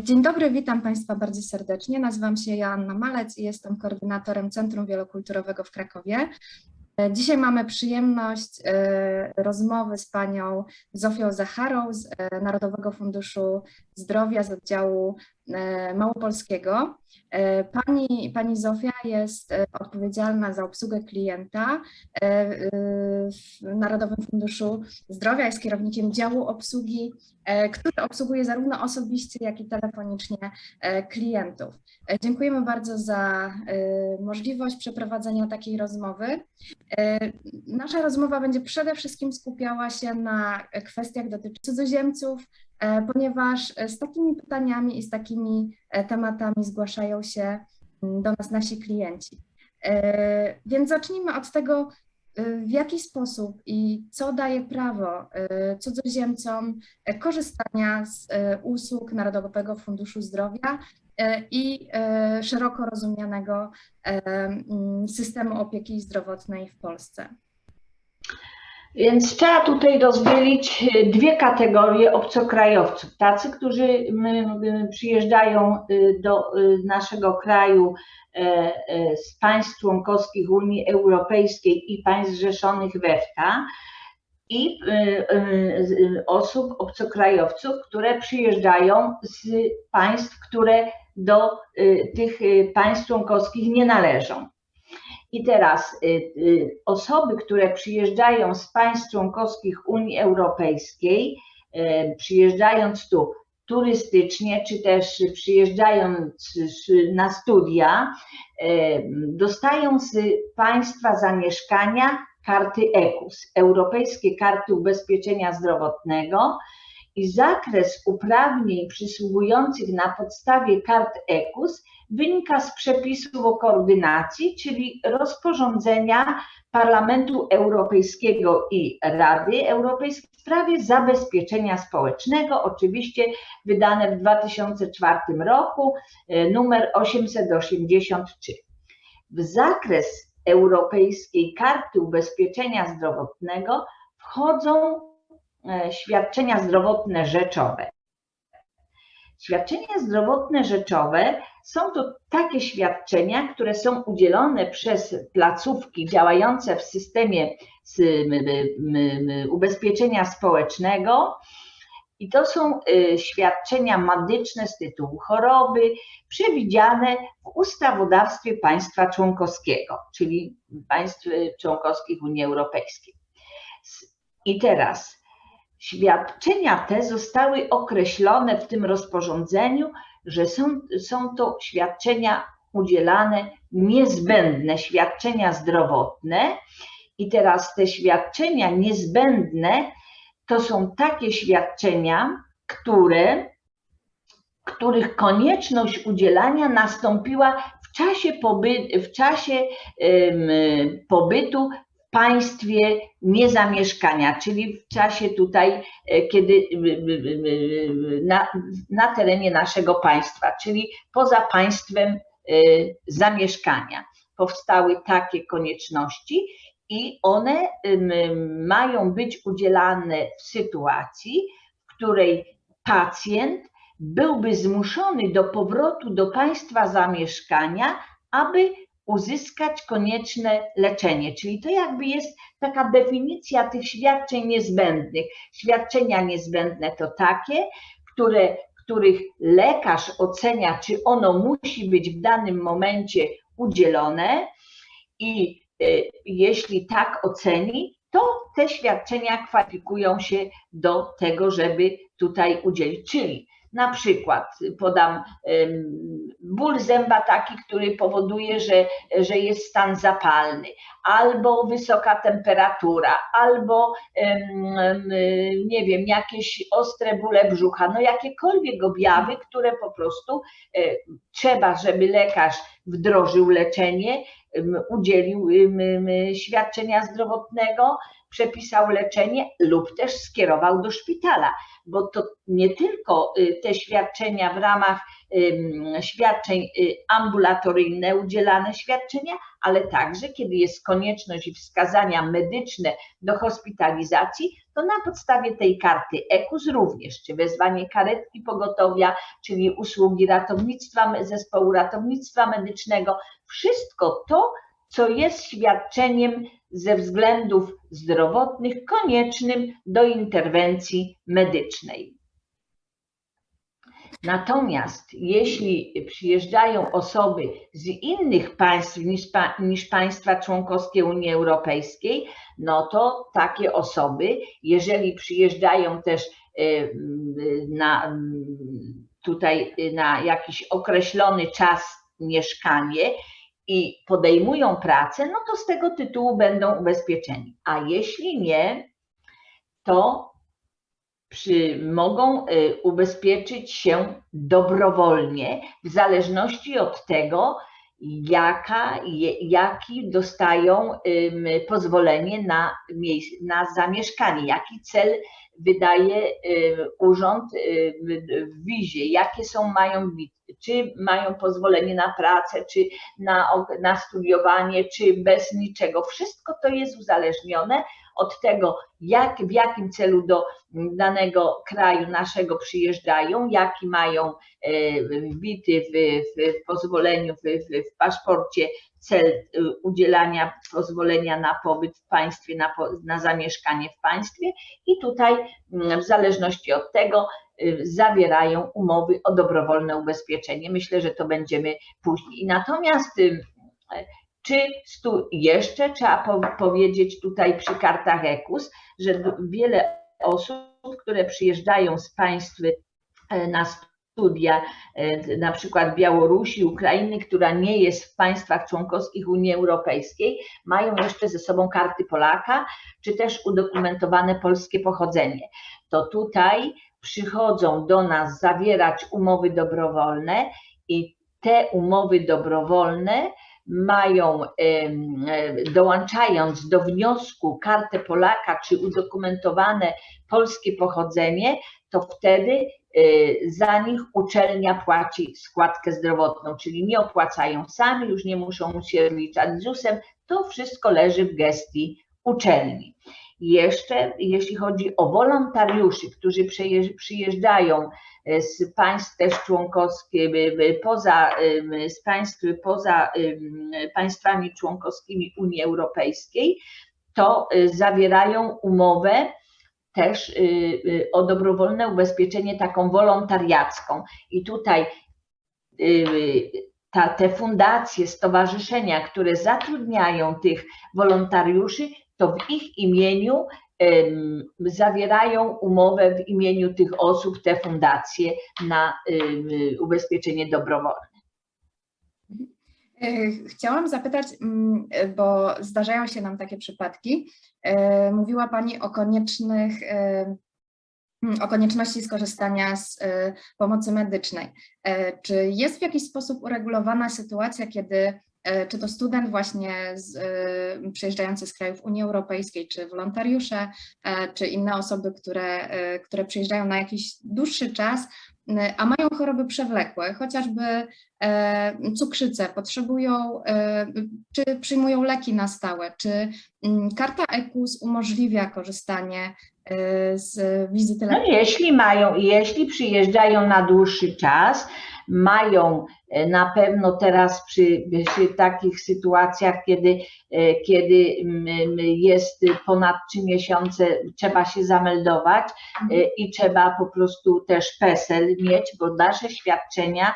Dzień dobry, witam Państwa bardzo serdecznie. Nazywam się Joanna Malec i jestem koordynatorem Centrum Wielokulturowego w Krakowie. Dzisiaj mamy przyjemność rozmowy z panią Zofią Zacharą z Narodowego Funduszu Zdrowia z oddziału małopolskiego. Pani Zofia jest odpowiedzialna za obsługę klienta w Narodowym Funduszu Zdrowia, jest kierownikiem działu obsługi, który obsługuje zarówno osobiście, jak i telefonicznie klientów. Dziękujemy bardzo za możliwość przeprowadzenia takiej rozmowy. Nasza rozmowa będzie przede wszystkim skupiała się na kwestiach dotyczących cudzoziemców, ponieważ z takimi pytaniami i z takimi tematami zgłaszają się do nas nasi klienci. Więc zacznijmy od tego, w jaki sposób i co daje prawo cudzoziemcom korzystania z usług Narodowego Funduszu Zdrowia i szeroko rozumianego systemu opieki zdrowotnej w Polsce. Więc trzeba tutaj rozdzielić dwie kategorie obcokrajowców. Tacy, którzy przyjeżdżają do naszego kraju z państw członkowskich Unii Europejskiej i państw zrzeszonych w EFTA i osób, obcokrajowców, które przyjeżdżają z państw, które do tych państw członkowskich nie należą. I teraz osoby, które przyjeżdżają z państw członkowskich Unii Europejskiej, przyjeżdżając tu turystycznie, czy też przyjeżdżając na studia, dostają z państwa zamieszkania karty EKUS, Europejskie Karty Ubezpieczenia Zdrowotnego, i zakres uprawnień przysługujących na podstawie kart EKUS wynika z przepisów o koordynacji, czyli rozporządzenia Parlamentu Europejskiego i Rady Europejskiej w sprawie zabezpieczenia społecznego, oczywiście wydane w 2004 roku, numer 883. W zakres Europejskiej Karty Ubezpieczenia Zdrowotnego wchodzą świadczenia zdrowotne rzeczowe. Świadczenia zdrowotne rzeczowe są to takie świadczenia, które są udzielone przez placówki działające w systemie ubezpieczenia społecznego i to są świadczenia medyczne z tytułu choroby przewidziane w ustawodawstwie państwa członkowskiego, czyli państw członkowskich Unii Europejskiej. I teraz świadczenia te zostały określone w tym rozporządzeniu, że są to świadczenia udzielane niezbędne, świadczenia zdrowotne. I teraz te świadczenia niezbędne to są takie świadczenia, których konieczność udzielania nastąpiła w czasie pobytu w państwie niezamieszkania, czyli w czasie tutaj, kiedy na terenie naszego państwa, czyli poza państwem zamieszkania. Powstały takie konieczności i one mają być udzielane w sytuacji, w której pacjent byłby zmuszony do powrotu do państwa zamieszkania, aby uzyskać konieczne leczenie. Czyli to jakby jest taka definicja tych świadczeń niezbędnych. Świadczenia niezbędne to takie, których lekarz ocenia, czy ono musi być w danym momencie udzielone i jeśli tak oceni, to te świadczenia kwalifikują się do tego, żeby tutaj udzielić. Czyli na przykład podam ból zęba taki, który powoduje, że jest stan zapalny, albo wysoka temperatura, albo nie wiem, jakieś ostre bóle brzucha, no jakiekolwiek objawy, które po prostu trzeba, żeby lekarz wdrożył leczenie, udzielił świadczenia zdrowotnego, przepisał leczenie lub też skierował do szpitala, bo to nie tylko te świadczenia w ramach świadczeń ambulatoryjne, udzielane świadczenia, ale także kiedy jest konieczność i wskazania medyczne do hospitalizacji, to na podstawie tej karty EKUS również, czy wezwanie karetki pogotowia, czyli usługi ratownictwa, zespołu ratownictwa medycznego, wszystko to, co jest świadczeniem ze względów zdrowotnych koniecznym do interwencji medycznej. Natomiast jeśli przyjeżdżają osoby z innych państw niż państwa członkowskie Unii Europejskiej, no to takie osoby, jeżeli przyjeżdżają też tutaj na jakiś określony czas mieszkanie i podejmują pracę, no to z tego tytułu będą ubezpieczeni. A jeśli nie, to mogą ubezpieczyć się dobrowolnie, w zależności od tego, jaki dostają pozwolenie na zamieszkanie, jaki cel wydaje urząd w wizie, jakie mają, czy mają pozwolenie na pracę, czy na studiowanie, czy bez niczego. Wszystko to jest uzależnione od tego, w jakim celu do danego kraju naszego przyjeżdżają, jaki mają wbity w pozwoleniu, w paszporcie cel udzielania pozwolenia na pobyt w państwie, na zamieszkanie w państwie i tutaj w zależności od tego zawierają umowy o dobrowolne ubezpieczenie. Myślę, że to będziemy później. Natomiast jeszcze trzeba powiedzieć tutaj przy kartach EKUS, że wiele osób, które przyjeżdżają z państw na studia, na przykład Białorusi, Ukrainy, która nie jest w państwach członkowskich Unii Europejskiej, mają jeszcze ze sobą karty Polaka, czy też udokumentowane polskie pochodzenie. To tutaj przychodzą do nas zawierać umowy dobrowolne i te umowy dobrowolne mają, dołączając do wniosku kartę Polaka czy udokumentowane polskie pochodzenie, to wtedy za nich uczelnia płaci składkę zdrowotną, czyli nie opłacają sami, już nie muszą się rozliczać ZUS-em, to wszystko leży w gestii uczelni. Jeszcze jeśli chodzi o wolontariuszy, którzy przyjeżdżają z państw też członkowskich, poza państwami członkowskimi Unii Europejskiej, to zawierają umowę też o dobrowolne ubezpieczenie taką wolontariacką. I tutaj te fundacje, stowarzyszenia, które zatrudniają tych wolontariuszy, to w ich imieniu zawierają umowę w imieniu tych osób, te fundacje na ubezpieczenie dobrowolne. Chciałam zapytać, bo zdarzają się nam takie przypadki. Mówiła Pani o konieczności skorzystania z pomocy medycznej. Czy jest w jakiś sposób uregulowana sytuacja, kiedy czy to student właśnie przyjeżdżający z krajów Unii Europejskiej, czy wolontariusze, czy inne osoby, które przyjeżdżają na jakiś dłuższy czas, a mają choroby przewlekłe, chociażby cukrzycę, potrzebują, czy przyjmują leki na stałe, czy karta EKUS umożliwia korzystanie z wizyty lekarskiej? No jeśli przyjeżdżają na dłuższy czas, mają na pewno teraz przy takich sytuacjach, kiedy jest ponad 3 miesiące, trzeba się zameldować i trzeba po prostu też PESEL mieć, bo nasze świadczenia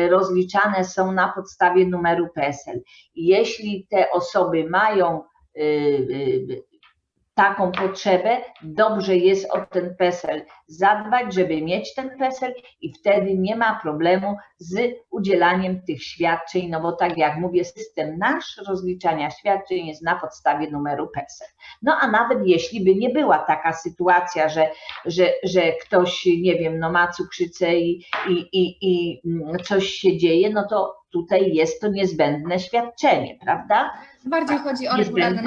rozliczane są na podstawie numeru PESEL. Jeśli te osoby mają taką potrzebę, dobrze jest o ten PESEL zadbać, żeby mieć ten PESEL i wtedy nie ma problemu z udzielaniem tych świadczeń, no bo tak jak mówię, system nasz rozliczania świadczeń jest na podstawie numeru PESEL. No a nawet jeśli by nie była taka sytuacja, że ktoś, nie wiem, no ma cukrzycę i coś się dzieje, no to tutaj jest to niezbędne świadczenie, prawda? Bardziej chodzi o regularne,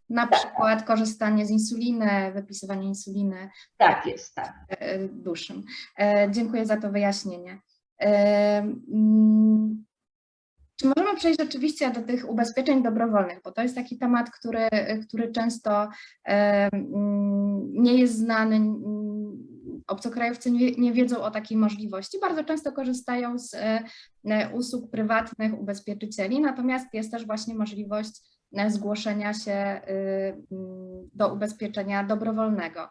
na przykład korzystanie z insuliny, wypisywanie insuliny. Tak jest, tak. Dłuższym. Dziękuję za to wyjaśnienie. Czy możemy przejść rzeczywiście do tych ubezpieczeń dobrowolnych, bo to jest taki temat, który często nie jest znany, obcokrajowcy nie wiedzą o takiej możliwości, bardzo często korzystają z usług prywatnych ubezpieczycieli, natomiast jest też właśnie możliwość zgłoszenia się do ubezpieczenia dobrowolnego.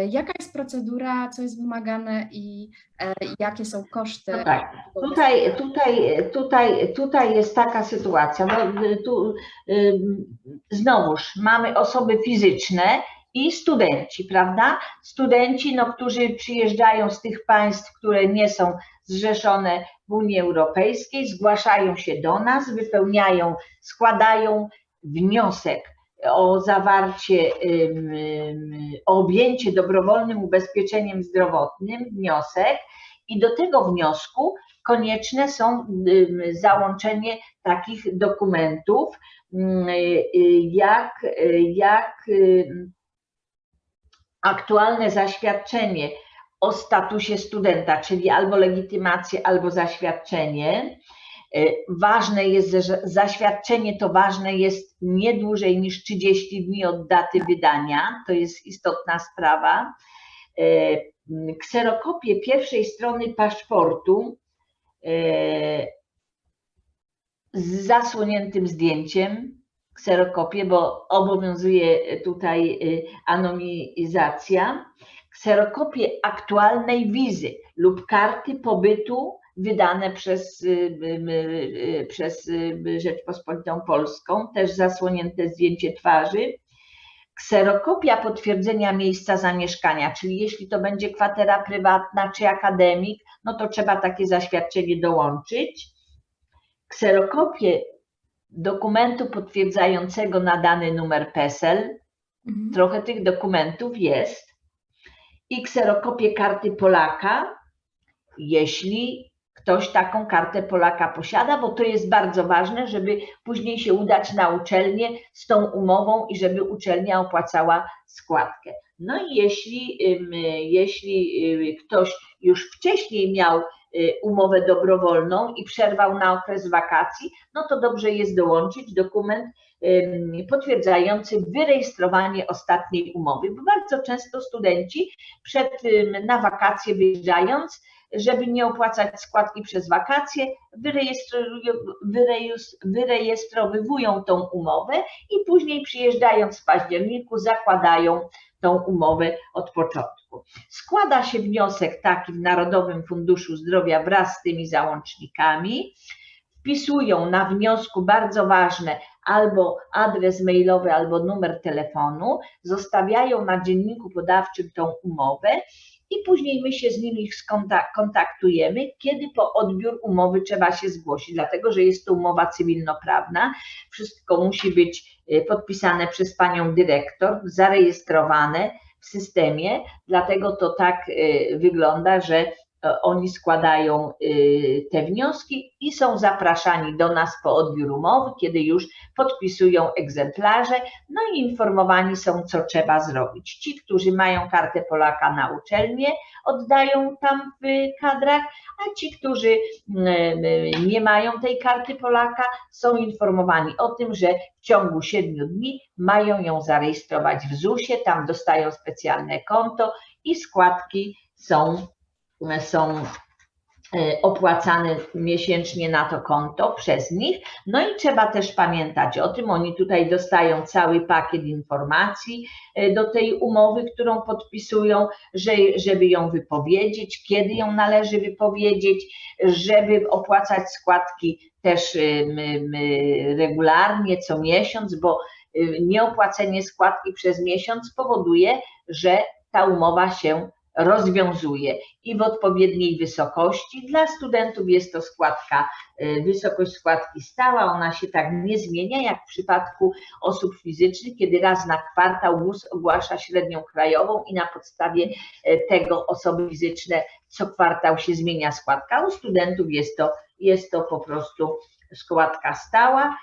Jaka jest procedura, co jest wymagane i jakie są koszty? No tak, tutaj jest taka sytuacja, no, znowuż mamy osoby fizyczne i studenci, prawda? Studenci, no, którzy przyjeżdżają z tych państw, które nie są zrzeszone w Unii Europejskiej, zgłaszają się do nas, składają wniosek o zawarcie, o objęcie dobrowolnym ubezpieczeniem zdrowotnym, wniosek, i do tego wniosku konieczne są załączenie takich dokumentów, jak aktualne zaświadczenie o statusie studenta, czyli albo legitymację, albo zaświadczenie. Ważne jest, że zaświadczenie to ważne jest nie dłużej niż 30 dni od daty wydania, to jest istotna sprawa. Kserokopię pierwszej strony paszportu z zasłoniętym zdjęciem, kserokopię, bo obowiązuje tutaj anonimizacja, kserokopię aktualnej wizy lub karty pobytu wydane przez Rzeczpospolitą Polską, też zasłonięte zdjęcie twarzy, kserokopia potwierdzenia miejsca zamieszkania, czyli jeśli to będzie kwatera prywatna czy akademik, no to trzeba takie zaświadczenie dołączyć, kserokopię dokumentu potwierdzającego nadany numer PESEL, trochę tych dokumentów jest, i kserokopię karty Polaka, jeśli ktoś taką kartę Polaka posiada, bo to jest bardzo ważne, żeby później się udać na uczelnię z tą umową i żeby uczelnia opłacała składkę. No i jeśli ktoś już wcześniej miał umowę dobrowolną i przerwał na okres wakacji, no to dobrze jest dołączyć dokument potwierdzający wyrejestrowanie ostatniej umowy, bo bardzo często studenci na wakacje wyjeżdżając, żeby nie opłacać składki przez wakacje, wyrejestrowywują tą umowę i później przyjeżdżając w październiku zakładają tą umowę od początku. Składa się wniosek taki w Narodowym Funduszu Zdrowia wraz z tymi załącznikami, wpisują na wniosku, bardzo ważne, albo adres mailowy, albo numer telefonu, zostawiają na dzienniku podawczym tą umowę i później my się z nimi kontaktujemy, kiedy po odbiór umowy trzeba się zgłosić, dlatego że jest to umowa cywilnoprawna. Wszystko musi być podpisane przez panią dyrektor, zarejestrowane w systemie, dlatego to tak wygląda, że oni składają te wnioski i są zapraszani do nas po odbiór umowy, kiedy już podpisują egzemplarze, no i informowani są, co trzeba zrobić. Ci, którzy mają kartę Polaka na uczelnię, oddają tam w kadrach, a ci, którzy nie mają tej karty Polaka, są informowani o tym, że w ciągu 7 dni mają ją zarejestrować w ZUS-ie, tam dostają specjalne konto i składki są opłacane miesięcznie na to konto przez nich. No i trzeba też pamiętać o tym, oni tutaj dostają cały pakiet informacji do tej umowy, którą podpisują, żeby ją wypowiedzieć, kiedy ją należy wypowiedzieć, żeby opłacać składki też regularnie, co miesiąc, bo nieopłacenie składki przez miesiąc powoduje, że ta umowa się rozwiązuje i w odpowiedniej wysokości. Dla studentów jest to wysokość składki stała, ona się tak nie zmienia jak w przypadku osób fizycznych, kiedy raz na kwartał GUS ogłasza średnią krajową i na podstawie tego osoby fizyczne co kwartał się zmienia składka. U studentów jest to po prostu składka stała.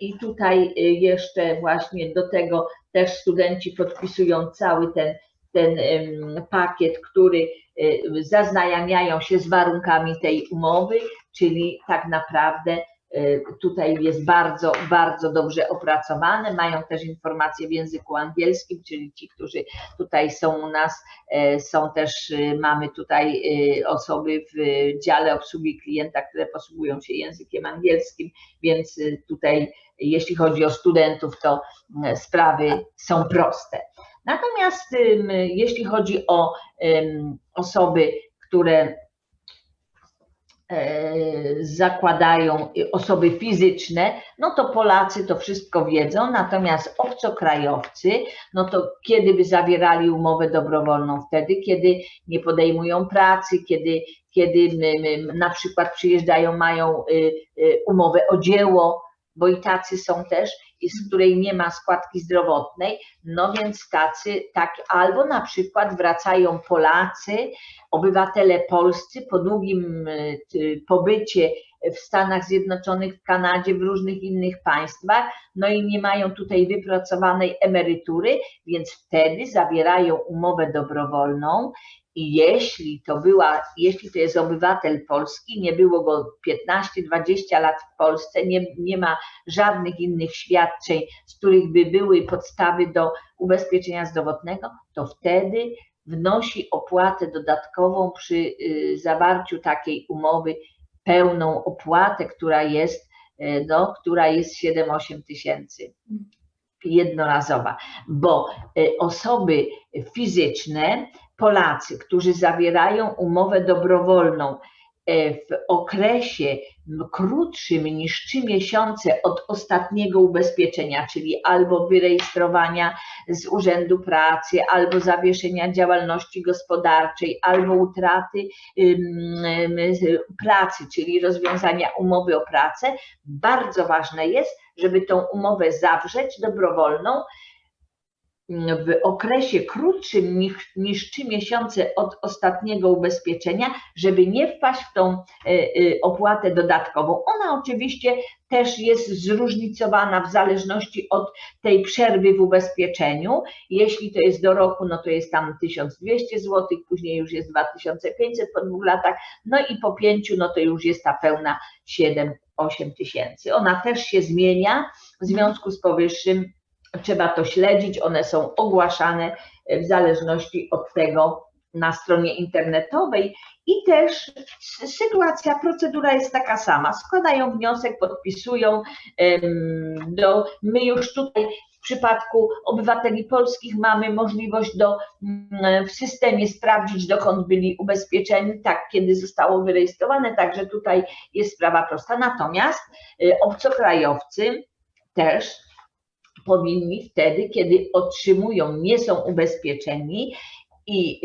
I tutaj jeszcze właśnie do tego też studenci podpisują cały ten pakiet, który zaznajamiają się z warunkami tej umowy, czyli tak naprawdę tutaj jest bardzo, bardzo dobrze opracowane. Mają też informacje w języku angielskim, czyli ci, którzy tutaj są u nas, są też, mamy tutaj osoby w dziale obsługi klienta, które posługują się językiem angielskim, więc tutaj jeśli chodzi o studentów, to sprawy są proste. Natomiast jeśli chodzi o osoby, które zakładają osoby fizyczne, no to Polacy to wszystko wiedzą, natomiast obcokrajowcy, no to kiedy by zawierali umowę dobrowolną? Wtedy, kiedy nie podejmują pracy, kiedy na przykład przyjeżdżają, mają umowę o dzieło, bo i tacy są też, z której nie ma składki zdrowotnej, no więc tacy, tak, albo na przykład wracają Polacy, obywatele polscy po długim pobycie w Stanach Zjednoczonych, w Kanadzie, w różnych innych państwach, no i nie mają tutaj wypracowanej emerytury, więc wtedy zawierają umowę dobrowolną. I jeśli to jest obywatel Polski, nie było go 15-20 lat w Polsce, nie ma żadnych innych świadczeń, z których by były podstawy do ubezpieczenia zdrowotnego, to wtedy wnosi opłatę dodatkową przy zawarciu takiej umowy, pełną opłatę, która jest 7-8 tysięcy jednorazowa, bo osoby fizyczne, Polacy, którzy zawierają umowę dobrowolną w okresie krótszym niż 3 miesiące od ostatniego ubezpieczenia, czyli albo wyrejestrowania z Urzędu Pracy, albo zawieszenia działalności gospodarczej, albo utraty pracy, czyli rozwiązania umowy o pracę, bardzo ważne jest, żeby tą umowę zawrzeć dobrowolną w okresie krótszym niż 3 miesiące od ostatniego ubezpieczenia, żeby nie wpaść w tą opłatę dodatkową. Ona oczywiście też jest zróżnicowana w zależności od tej przerwy w ubezpieczeniu. Jeśli to jest do roku, no to jest tam 1200 zł, później już jest 2500 po 2 latach, no i po 5, no to już jest ta pełna 7-8 tysięcy. Ona też się zmienia, w związku z powyższym trzeba to śledzić, one są ogłaszane w zależności od tego na stronie internetowej i też procedura jest taka sama. Składają wniosek, podpisują. My już tutaj w przypadku obywateli polskich mamy możliwość w systemie sprawdzić, dokąd byli ubezpieczeni, tak, kiedy zostało wyrejestrowane, także tutaj jest sprawa prosta. Natomiast obcokrajowcy też powinni wtedy, kiedy nie są ubezpieczeni i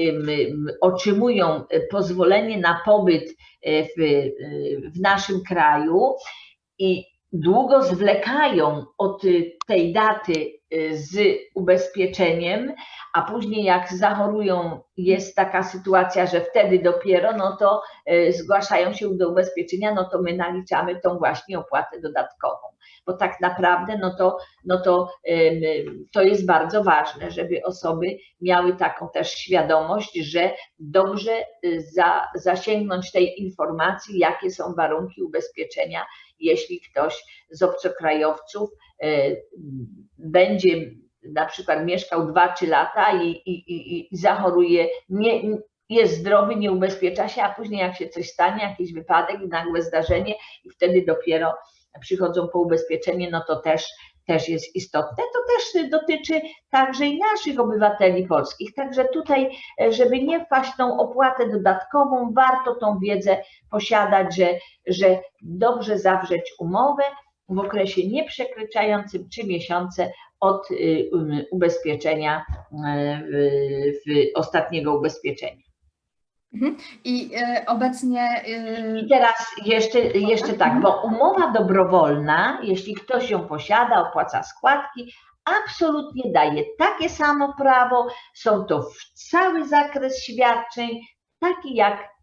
otrzymują pozwolenie na pobyt w naszym kraju i długo zwlekają od tej daty z ubezpieczeniem, a później jak zachorują, jest taka sytuacja, że wtedy dopiero, no to zgłaszają się do ubezpieczenia, no to my naliczamy tą właśnie opłatę dodatkową. Bo tak naprawdę to jest bardzo ważne, żeby osoby miały taką też świadomość, że dobrze zasięgnąć tej informacji, jakie są warunki ubezpieczenia, jeśli ktoś z obcokrajowców będzie na przykład mieszkał 2-3 lata i zachoruje, jest zdrowy, nie ubezpiecza się, a później jak się coś stanie, jakiś wypadek, nagłe zdarzenie i wtedy dopiero przychodzą po ubezpieczenie, no to też jest istotne. To też dotyczy także i naszych obywateli polskich. Także tutaj, żeby nie wpaść w tą opłatę dodatkową, warto tą wiedzę posiadać, że dobrze zawrzeć umowę w okresie nieprzekraczającym 3 miesiące od ubezpieczenia, ostatniego ubezpieczenia. I obecnie... I teraz jeszcze tak, bo umowa dobrowolna, jeśli ktoś ją posiada, opłaca składki, absolutnie daje takie samo prawo, są to cały zakres świadczeń, taki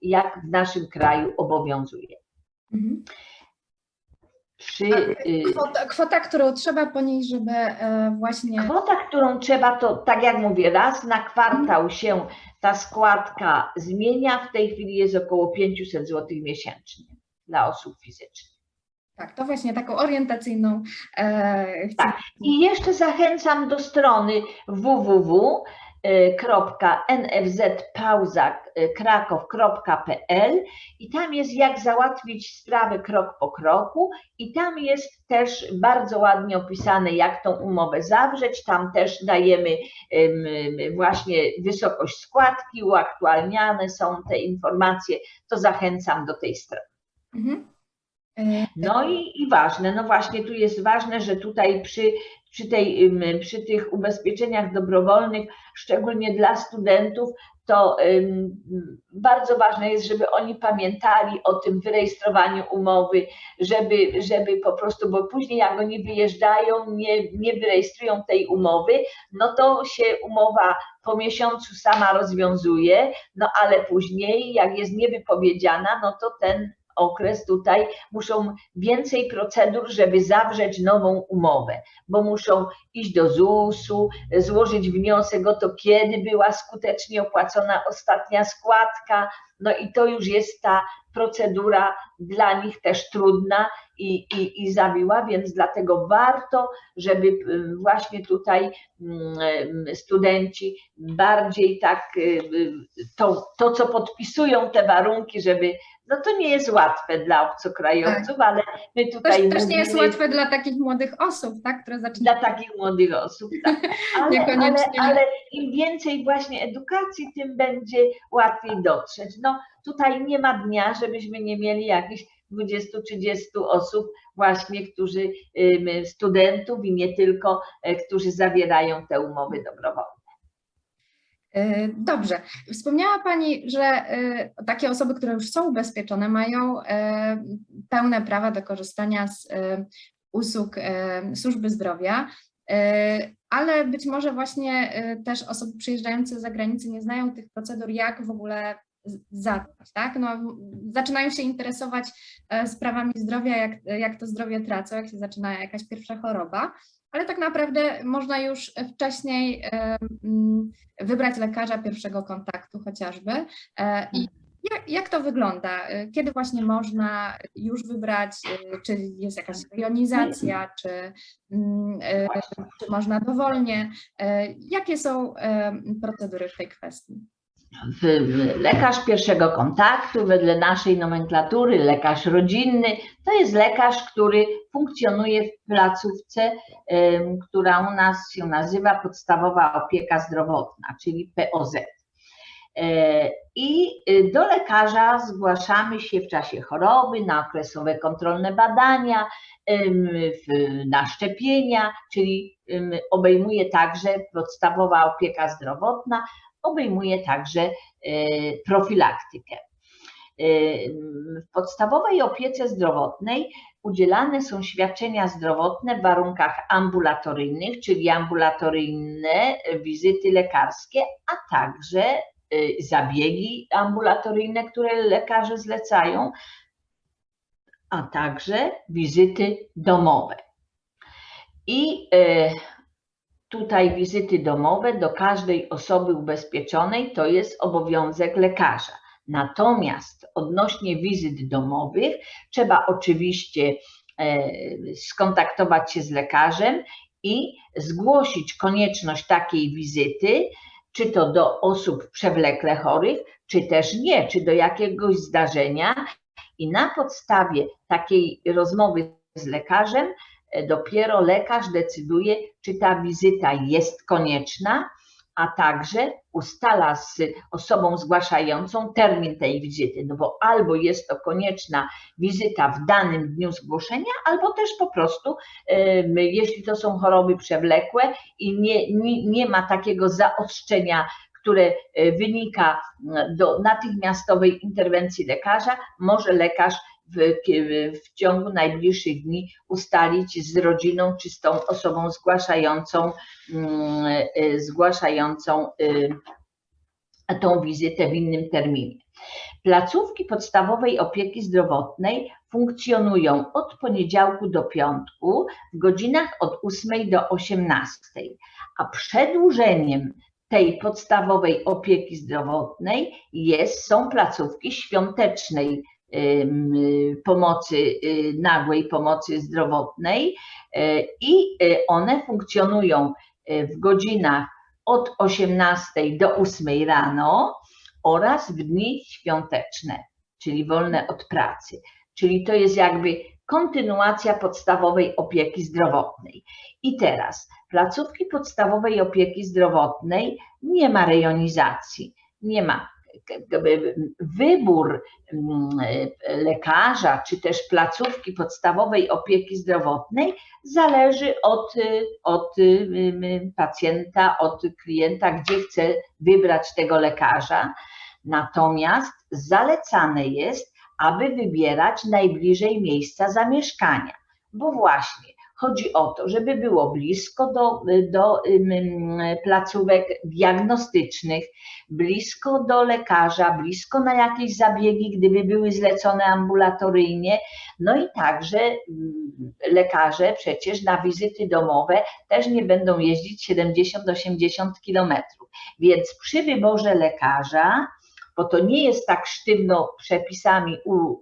jak w naszym kraju obowiązuje. Kwota, którą trzeba ponieść, żeby właśnie... Kwota, którą trzeba, to tak jak mówię, raz na kwartał się ta składka zmienia. W tej chwili jest około 500 zł miesięcznie dla osób fizycznych. Tak, to właśnie taką orientacyjną chcę. Tak. I jeszcze zachęcam do strony www.nfzpauza.krakow.pl i tam jest jak załatwić sprawę krok po kroku i tam jest też bardzo ładnie opisane, jak tą umowę zawrzeć. Tam też dajemy właśnie wysokość składki, uaktualniane są te informacje, to zachęcam do tej strony. No i ważne, no właśnie tu jest ważne, że tutaj przy tych ubezpieczeniach dobrowolnych, szczególnie dla studentów, to bardzo ważne jest, żeby oni pamiętali o tym wyrejestrowaniu umowy, żeby po prostu, bo później jak oni wyjeżdżają, nie wyrejestrują tej umowy, no to się umowa po miesiącu sama rozwiązuje, no ale później jak jest niewypowiedziana, no to ten okres tutaj muszą więcej procedur, żeby zawrzeć nową umowę, bo muszą iść do ZUS-u, złożyć wniosek o to, kiedy była skutecznie opłacona ostatnia składka, no i to już jest ta procedura dla nich też trudna i zawiła, więc dlatego warto, żeby właśnie tutaj studenci bardziej tak to co podpisują te warunki, żeby, no to nie jest łatwe dla obcokrajowców, ale my tutaj też nie jest łatwe dla takich młodych osób, tak, które zaczynają. Dla takich młodych osób, tak. Ale im więcej właśnie edukacji, tym będzie łatwiej dotrzeć. No tutaj nie ma dnia, żebyśmy nie mieli jakichś 20-30 osób właśnie, studentów i nie tylko, którzy zawierają te umowy dobrowolne. Dobrze. Wspomniała Pani, że takie osoby, które już są ubezpieczone, mają pełne prawa do korzystania z usług służby zdrowia, ale być może właśnie też osoby przyjeżdżające z zagranicy nie znają tych procedur, jak w ogóle zacząć, tak? No, zaczynają się interesować sprawami zdrowia, jak to zdrowie tracą, jak się zaczyna jakaś pierwsza choroba, ale tak naprawdę można już wcześniej wybrać lekarza pierwszego kontaktu chociażby. I jak to wygląda? Kiedy właśnie można już wybrać, czy jest jakaś rejonizacja, czy można dowolnie? Jakie są procedury w tej kwestii? Lekarz pierwszego kontaktu, wedle naszej nomenklatury, lekarz rodzinny, to jest lekarz, który funkcjonuje w placówce, która u nas się nazywa Podstawowa Opieka Zdrowotna, czyli POZ. I do lekarza zgłaszamy się w czasie choroby, na okresowe kontrolne badania, na szczepienia, czyli obejmuje także podstawowa opieka zdrowotna, obejmuje także profilaktykę. W podstawowej opiece zdrowotnej udzielane są świadczenia zdrowotne w warunkach ambulatoryjnych, czyli ambulatoryjne wizyty lekarskie, a także zabiegi ambulatoryjne, które lekarze zlecają, a także wizyty domowe. I tutaj wizyty domowe do każdej osoby ubezpieczonej to jest obowiązek lekarza. Natomiast odnośnie wizyt domowych trzeba oczywiście skontaktować się z lekarzem i zgłosić konieczność takiej wizyty, czy to do osób przewlekle chorych, czy też nie, czy do jakiegoś zdarzenia. I na podstawie takiej rozmowy z lekarzem dopiero lekarz decyduje, czy ta wizyta jest konieczna, a także ustala z osobą zgłaszającą termin tej wizyty, no bo albo jest to konieczna wizyta w danym dniu zgłoszenia, albo też po prostu, jeśli to są choroby przewlekłe i nie ma takiego zaostrzenia, które wynika do natychmiastowej interwencji lekarza, może lekarz w ciągu najbliższych dni ustalić z rodziną czy z tą osobą zgłaszającą tą wizytę w innym terminie. Placówki podstawowej opieki zdrowotnej funkcjonują od poniedziałku do piątku w godzinach od 8 do 18, a przedłużeniem tej podstawowej opieki zdrowotnej są placówki świątecznej pomocy, nagłej pomocy zdrowotnej i one funkcjonują w godzinach od 18 do 8 rano oraz w dni świąteczne, czyli wolne od pracy. Czyli to jest jakby kontynuacja podstawowej opieki zdrowotnej. I teraz placówki podstawowej opieki zdrowotnej nie ma rejonizacji, nie ma. Wybór lekarza czy też placówki podstawowej opieki zdrowotnej zależy od pacjenta, od klienta, gdzie chce wybrać tego lekarza. Natomiast zalecane jest, aby wybierać najbliżej miejsca zamieszkania, bo właśnie chodzi o to, żeby było blisko do placówek diagnostycznych, blisko do lekarza, blisko na jakieś zabiegi, gdyby były zlecone ambulatoryjnie. No i także lekarze przecież na wizyty domowe też nie będą jeździć 70-80 kilometrów. Więc przy wyborze lekarza, bo to nie jest tak sztywno przepisami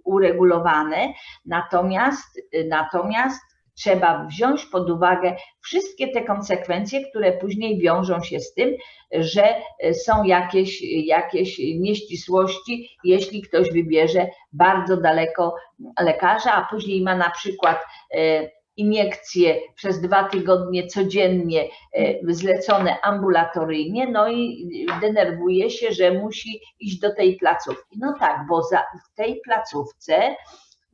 uregulowane, natomiast trzeba wziąć pod uwagę wszystkie te konsekwencje, które później wiążą się z tym, że są jakieś nieścisłości, jeśli ktoś wybierze bardzo daleko lekarza, a później ma na przykład iniekcje przez 2 tygodnie codziennie zlecone ambulatoryjnie, no i denerwuje się, że musi iść do tej placówki. No tak, bo w tej placówce,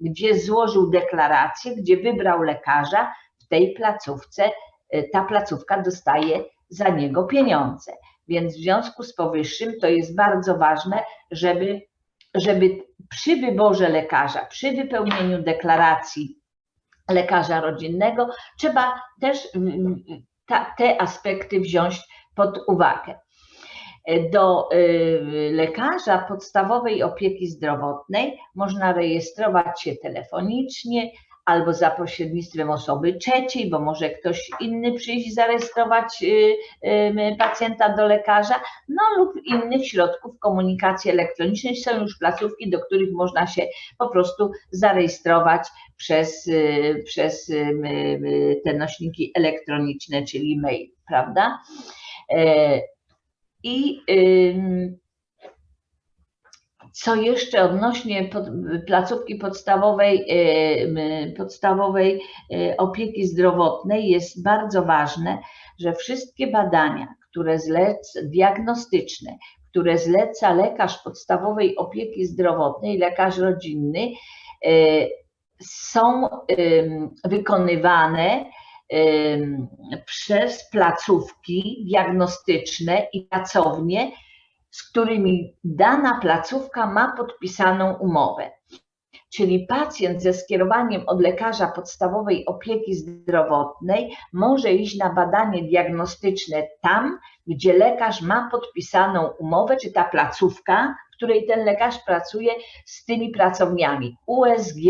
gdzie złożył deklarację, gdzie wybrał lekarza, w tej placówce ta placówka dostaje za niego pieniądze. Więc w związku z powyższym to jest bardzo ważne, żeby przy wyborze lekarza, przy wypełnieniu deklaracji lekarza rodzinnego trzeba też te aspekty wziąć pod uwagę. Do lekarza podstawowej opieki zdrowotnej można rejestrować się telefonicznie albo za pośrednictwem osoby trzeciej, bo może ktoś inny przyjść i zarejestrować pacjenta do lekarza, no lub innych środków komunikacji elektronicznej. Są już placówki, do których można się po prostu zarejestrować przez te nośniki elektroniczne, czyli mail, prawda? I co jeszcze odnośnie placówki podstawowej opieki zdrowotnej jest bardzo ważne, że wszystkie badania, diagnostyczne, które zleca lekarz podstawowej opieki zdrowotnej, lekarz rodzinny, są wykonywane przez placówki diagnostyczne i pracownie, z którymi dana placówka ma podpisaną umowę. Czyli pacjent ze skierowaniem od lekarza podstawowej opieki zdrowotnej może iść na badanie diagnostyczne tam, gdzie lekarz ma podpisaną umowę, czy ta placówka, w której ten lekarz pracuje z tymi pracowniami. USG,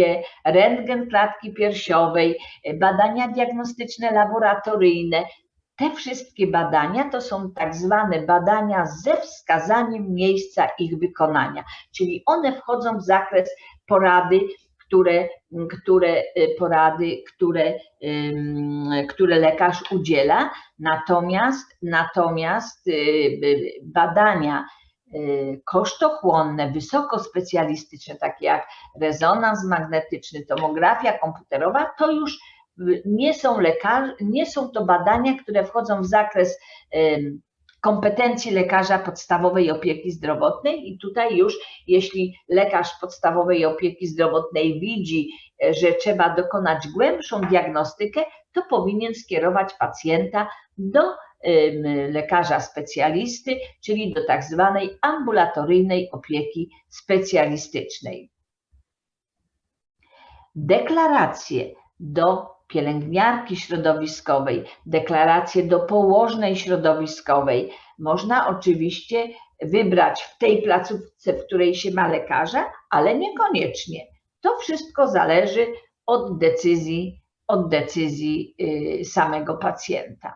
rentgen klatki piersiowej, badania diagnostyczne laboratoryjne. Te wszystkie badania to są tak zwane badania ze wskazaniem miejsca ich wykonania, czyli one wchodzą w zakres porady, które lekarz udziela, natomiast badania kosztochłonne, wysokospecjalistyczne, takie jak rezonans magnetyczny, tomografia komputerowa, to już nie są to badania, które wchodzą w zakres kompetencji lekarza podstawowej opieki zdrowotnej i tutaj już, jeśli lekarz podstawowej opieki zdrowotnej widzi, że trzeba dokonać głębszą diagnostykę, to powinien skierować pacjenta do lekarza specjalisty, czyli do tak zwanej ambulatoryjnej opieki specjalistycznej. Deklaracje do pielęgniarki środowiskowej, deklaracje do położnej środowiskowej można oczywiście wybrać w tej placówce, w której się ma lekarza, ale niekoniecznie. To wszystko zależy od decyzji samego pacjenta.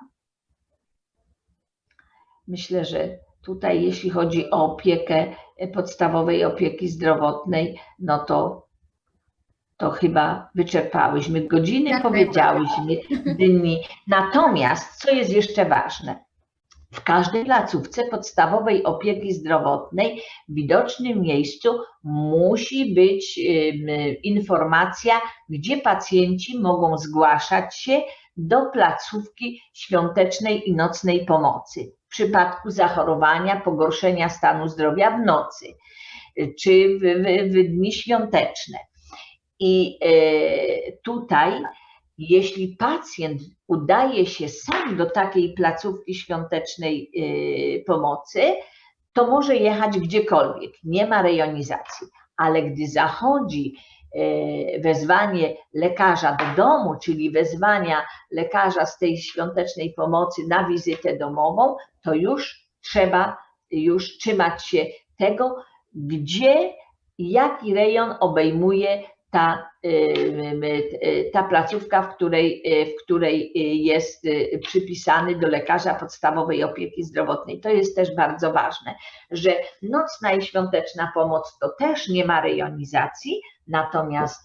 Myślę, że tutaj jeśli chodzi o opiekę podstawowej opieki zdrowotnej, no to chyba wyczerpałyśmy godziny, powiedziałyśmy dni. Natomiast co jest jeszcze ważne? W każdej placówce podstawowej opieki zdrowotnej w widocznym miejscu musi być informacja, gdzie pacjenci mogą zgłaszać się do placówki świątecznej i nocnej pomocy w przypadku zachorowania, pogorszenia stanu zdrowia w nocy czy w dni świąteczne. I tutaj, jeśli pacjent udaje się sam do takiej placówki świątecznej pomocy, to może jechać gdziekolwiek, nie ma rejonizacji, ale gdy zachodzi wezwanie lekarza do domu, czyli wezwania lekarza z tej świątecznej pomocy na wizytę domową, to już trzeba trzymać się tego, jaki rejon obejmuje ta placówka, w której jest przypisany do lekarza podstawowej opieki zdrowotnej. To jest też bardzo ważne, że nocna i świąteczna pomoc to też nie ma rejonizacji, natomiast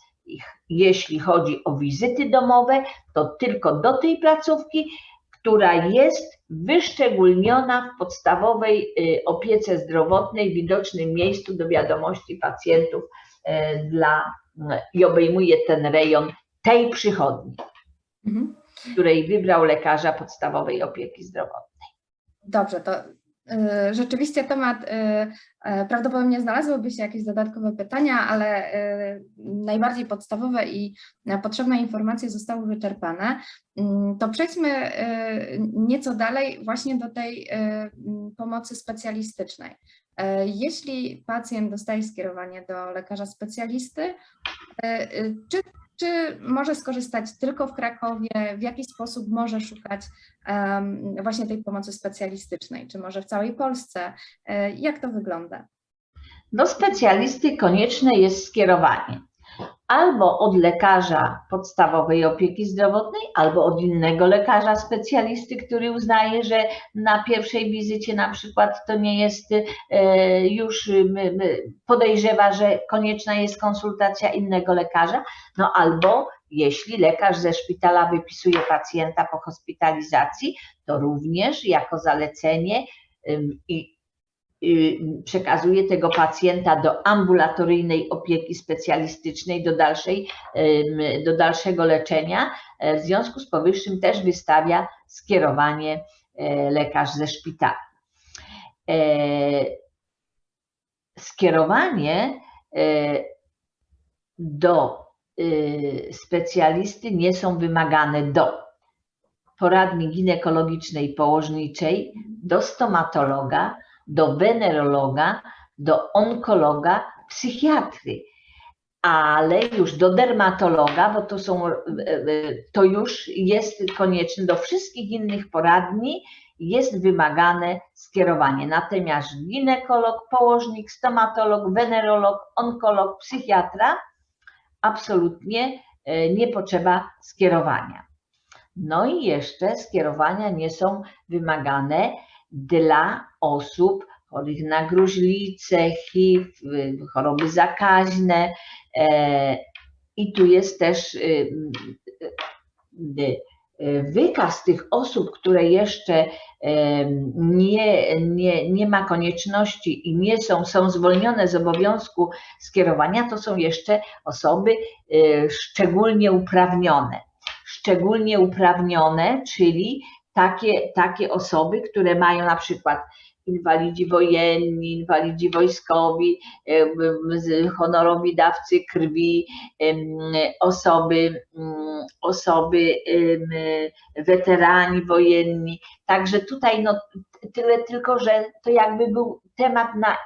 jeśli chodzi o wizyty domowe, to tylko do tej placówki, która jest wyszczególniona w podstawowej opiece zdrowotnej w widocznym miejscu do wiadomości pacjentów i obejmuje ten rejon tej przychodni, której wybrał lekarza podstawowej opieki zdrowotnej. Dobrze, to rzeczywiście temat, prawdopodobnie znalazłyby się jakieś dodatkowe pytania, ale najbardziej podstawowe i potrzebne informacje zostały wyczerpane. To przejdźmy nieco dalej właśnie do tej pomocy specjalistycznej. Jeśli pacjent dostaje skierowanie do lekarza specjalisty, czy może skorzystać tylko w Krakowie? W jaki sposób może szukać właśnie tej pomocy specjalistycznej? Czy może w całej Polsce? Jak to wygląda? Do specjalisty konieczne jest skierowanie albo od lekarza podstawowej opieki zdrowotnej, albo od innego lekarza specjalisty, który uznaje, że na pierwszej wizycie na przykład to nie jest już, podejrzewa, że konieczna jest konsultacja innego lekarza, no albo jeśli lekarz ze szpitala wypisuje pacjenta po hospitalizacji, to również jako zalecenie przekazuje tego pacjenta do ambulatoryjnej opieki specjalistycznej, do dalszego leczenia. W związku z powyższym też wystawia skierowanie lekarz ze szpitala. Skierowanie do specjalisty nie są wymagane do poradni ginekologicznej położniczej, do stomatologa, do wenerologa, do onkologa, psychiatry, ale już do dermatologa, bo to już jest konieczne, do wszystkich innych poradni jest wymagane skierowanie. Natomiast ginekolog, położnik, stomatolog, wenerolog, onkolog, psychiatra absolutnie nie potrzeba skierowania. No i jeszcze skierowania nie są wymagane dla osób chorych na gruźlicę, HIV, choroby zakaźne i tu jest też wykaz tych osób, które jeszcze nie ma konieczności i nie są zwolnione z obowiązku skierowania, to są jeszcze osoby szczególnie uprawnione. Szczególnie uprawnione, czyli takie osoby, które mają na przykład inwalidzi wojenni, inwalidzi wojskowi, honorowi dawcy krwi, osoby weterani wojenni. Także tutaj no, tyle tylko, że to jakby był temat na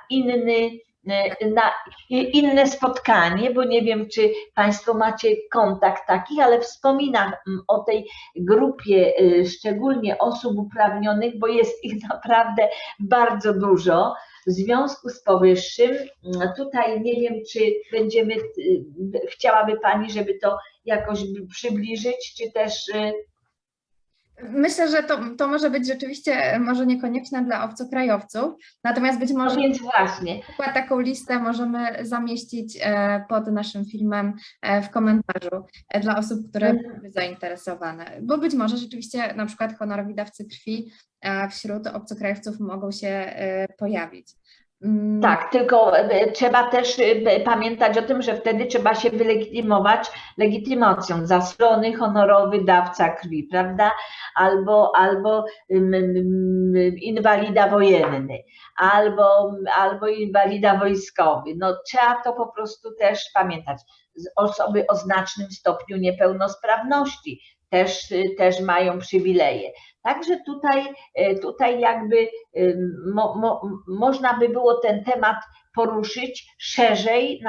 inne spotkanie, bo nie wiem, czy Państwo macie kontakt takich, ale wspominam o tej grupie szczególnie osób uprawnionych, bo jest ich naprawdę bardzo dużo W związku z powyższym, tutaj nie wiem, czy chciałaby Pani, żeby to jakoś przybliżyć, czy też... Myślę, że to może być rzeczywiście może niekonieczne dla obcokrajowców, natomiast być może No więc właśnie. taką listę możemy zamieścić pod naszym filmem w komentarzu dla osób, które były zainteresowane, bo być może rzeczywiście na przykład honorowi dawcy krwi wśród obcokrajowców mogą się pojawić. Tak, tylko trzeba też pamiętać o tym, że wtedy trzeba się wylegitymować legitymacją, zasłony honorowy dawca krwi, prawda? Albo inwalida wojenny, albo inwalida wojskowy. No, trzeba to po prostu też pamiętać. Osoby o znacznym stopniu niepełnosprawności też mają przywileje. Także tutaj jakby można by było ten temat poruszyć szerzej,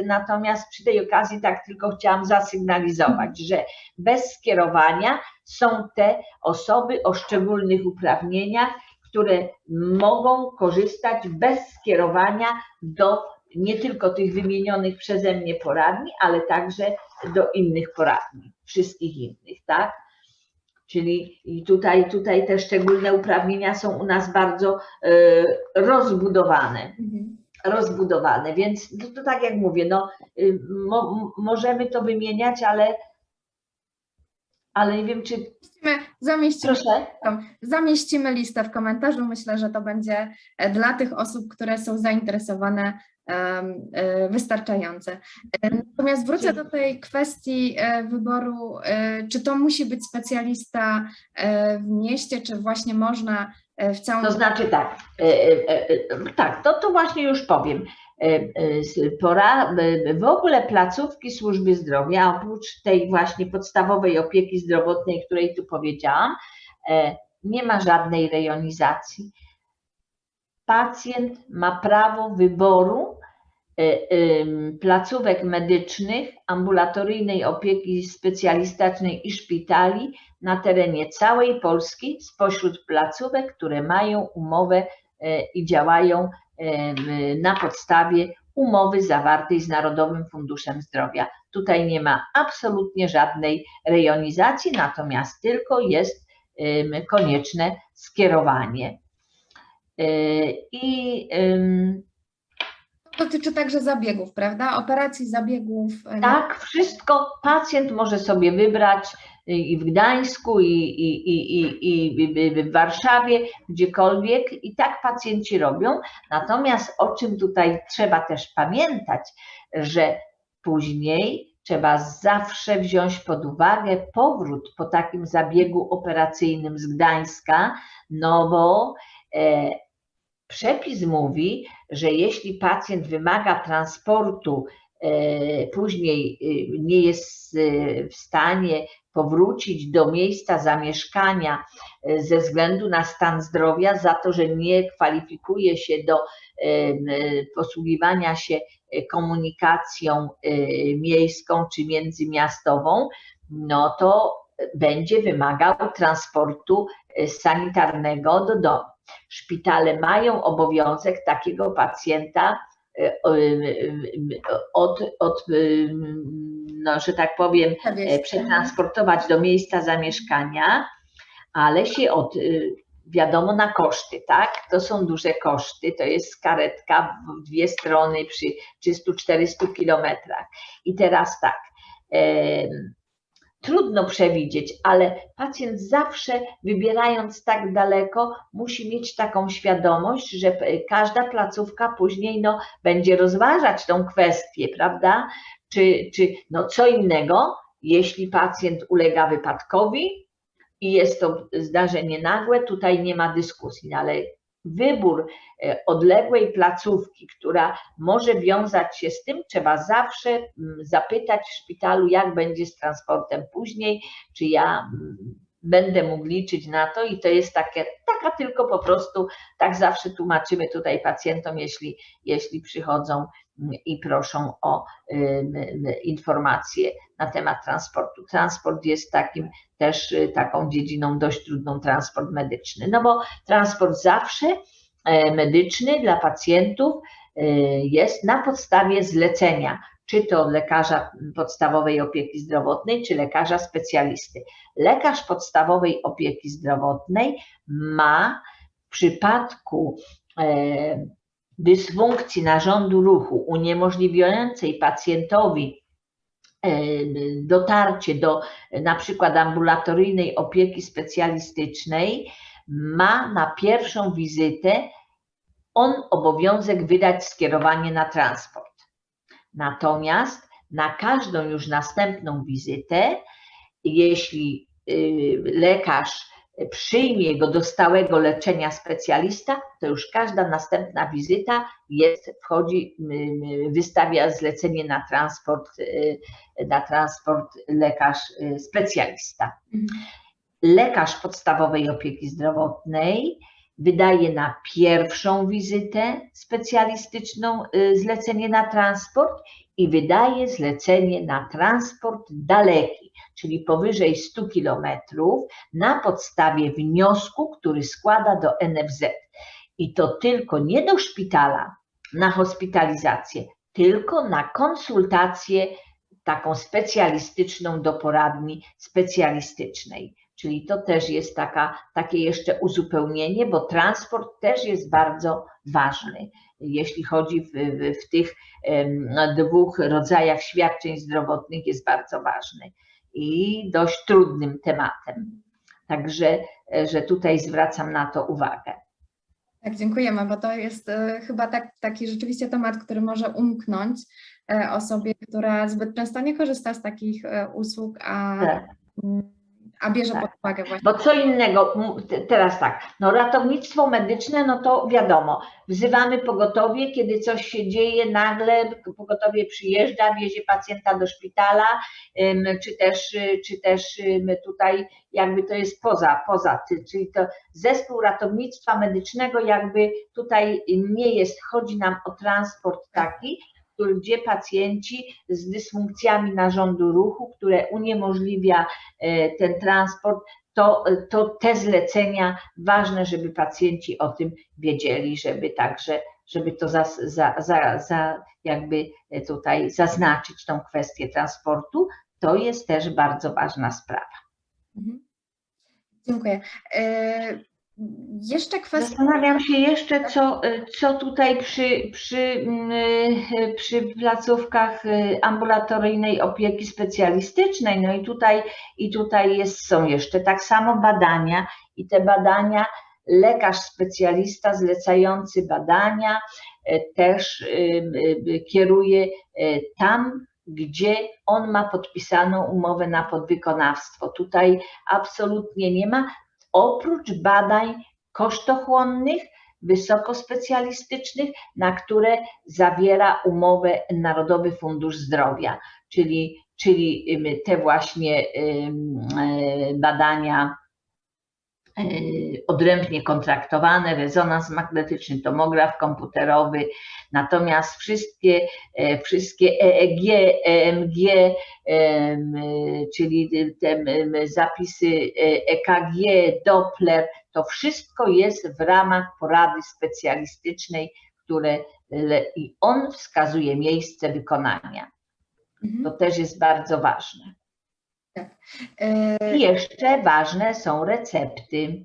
natomiast przy tej okazji tak tylko chciałam zasygnalizować, że bez skierowania są te osoby o szczególnych uprawnieniach, które mogą korzystać bez skierowania do nie tylko tych wymienionych przeze mnie poradni, ale także do innych poradni, wszystkich innych, tak? Czyli tutaj te szczególne uprawnienia są u nas bardzo rozbudowane, więc to tak jak mówię, no, możemy to wymieniać, ale nie wiem, czy... Zamieścimy listę w komentarzu. Myślę, że to będzie dla tych osób, które są zainteresowane, wystarczające. Natomiast wrócę do tej kwestii wyboru, czy to musi być specjalista w mieście, czy właśnie można w całym... To znaczy tak, to właśnie już powiem. W ogóle placówki służby zdrowia, oprócz tej właśnie podstawowej opieki zdrowotnej, której tu powiedziałam, nie ma żadnej rejonizacji. Pacjent ma prawo wyboru placówek medycznych, ambulatoryjnej opieki specjalistycznej i szpitali na terenie całej Polski spośród placówek, które mają umowę i działają na podstawie umowy zawartej z Narodowym Funduszem Zdrowia. Tutaj nie ma absolutnie żadnej rejonizacji, natomiast tylko jest konieczne skierowanie. Dotyczy także zabiegów, prawda? Operacji, zabiegów. Tak, wszystko pacjent może sobie wybrać i w Gdańsku, i w Warszawie, gdziekolwiek, i tak pacjenci robią. Natomiast o czym tutaj trzeba też pamiętać, że później trzeba zawsze wziąć pod uwagę powrót po takim zabiegu operacyjnym z Gdańska, no bo przepis mówi, że jeśli pacjent wymaga transportu, później nie jest w stanie powrócić do miejsca zamieszkania ze względu na stan zdrowia, za to, że nie kwalifikuje się do posługiwania się komunikacją miejską czy międzymiastową, no to będzie wymagał transportu sanitarnego do domu. Szpitale mają obowiązek takiego pacjenta no, że tak powiem, przetransportować do miejsca zamieszkania, ale się wiadomo, na koszty, tak? To są duże koszty, to jest karetka w dwie strony przy 300-400 kilometrach. I teraz tak, trudno przewidzieć, ale pacjent zawsze, wybierając tak daleko, musi mieć taką świadomość, że każda placówka później no, będzie rozważać tą kwestię, prawda? Czy no co innego, jeśli pacjent ulega wypadkowi i jest to zdarzenie nagłe, tutaj nie ma dyskusji, ale wybór odległej placówki, która może wiązać się z tym, trzeba zawsze zapytać w szpitalu, jak będzie z transportem później, czy ja będę mógł liczyć na to, i to jest taka tylko po prostu, tak zawsze tłumaczymy tutaj pacjentom, jeśli przychodzą i proszą o informacje na temat transportu. Transport jest taką dziedziną dość trudną, transport medyczny, no bo transport zawsze medyczny dla pacjentów jest na podstawie zlecenia, czy to lekarza podstawowej opieki zdrowotnej, czy lekarza specjalisty. Lekarz podstawowej opieki zdrowotnej ma w przypadku dysfunkcji narządu ruchu uniemożliwiającej pacjentowi dotarcie do na przykład ambulatoryjnej opieki specjalistycznej, ma na pierwszą wizytę on obowiązek wydać skierowanie na transport. Natomiast na każdą już następną wizytę, jeśli lekarz przyjmie go do stałego leczenia specjalista, to już każda następna wizyta wystawia zlecenie na transport lekarz specjalista. Lekarz podstawowej opieki zdrowotnej wydaje na pierwszą wizytę specjalistyczną zlecenie na transport i wydaje zlecenie na transport daleki, czyli powyżej 100 km, na podstawie wniosku, który składa do NFZ. I to tylko nie do szpitala na hospitalizację, tylko na konsultację taką specjalistyczną do poradni specjalistycznej. Czyli to też jest takie jeszcze uzupełnienie, bo transport też jest bardzo ważny, jeśli chodzi w tych dwóch rodzajach świadczeń zdrowotnych, jest bardzo ważny i dość trudnym tematem. Także że tutaj zwracam na to uwagę. Tak, dziękujemy, bo to jest chyba taki rzeczywiście temat, który może umknąć osobie, która zbyt często nie korzysta z takich usług, a bierze pod uwagę właśnie. Bo co innego, teraz tak, no ratownictwo medyczne, no to wiadomo, wzywamy pogotowie, kiedy coś się dzieje, nagle pogotowie przyjeżdża, wiezie pacjenta do szpitala, czy też tutaj jakby to jest poza, czyli to zespół ratownictwa medycznego jakby tutaj nie jest, chodzi nam o transport taki, gdzie pacjenci z dysfunkcjami narządu ruchu, które uniemożliwia ten transport, to te zlecenia ważne, żeby pacjenci o tym wiedzieli, żeby to jakby tutaj zaznaczyć tą kwestię transportu, to jest też bardzo ważna sprawa. Dziękuję. Jeszcze kwestia... Zastanawiam się jeszcze, co tutaj przy placówkach ambulatoryjnej opieki specjalistycznej, no i tutaj są jeszcze tak samo badania i te badania lekarz specjalista zlecający badania też kieruje tam, gdzie on ma podpisaną umowę na podwykonawstwo. Tutaj absolutnie nie ma, oprócz badań kosztochłonnych, wysokospecjalistycznych, na które zawiera umowę Narodowy Fundusz Zdrowia, czyli te właśnie badania odrębnie kontraktowane, rezonans magnetyczny, tomograf komputerowy, natomiast wszystkie EEG, EMG, czyli te zapisy EKG, Doppler, to wszystko jest w ramach porady specjalistycznej, i on wskazuje miejsce wykonania. To też jest bardzo ważne. Tak. I jeszcze ważne są recepty.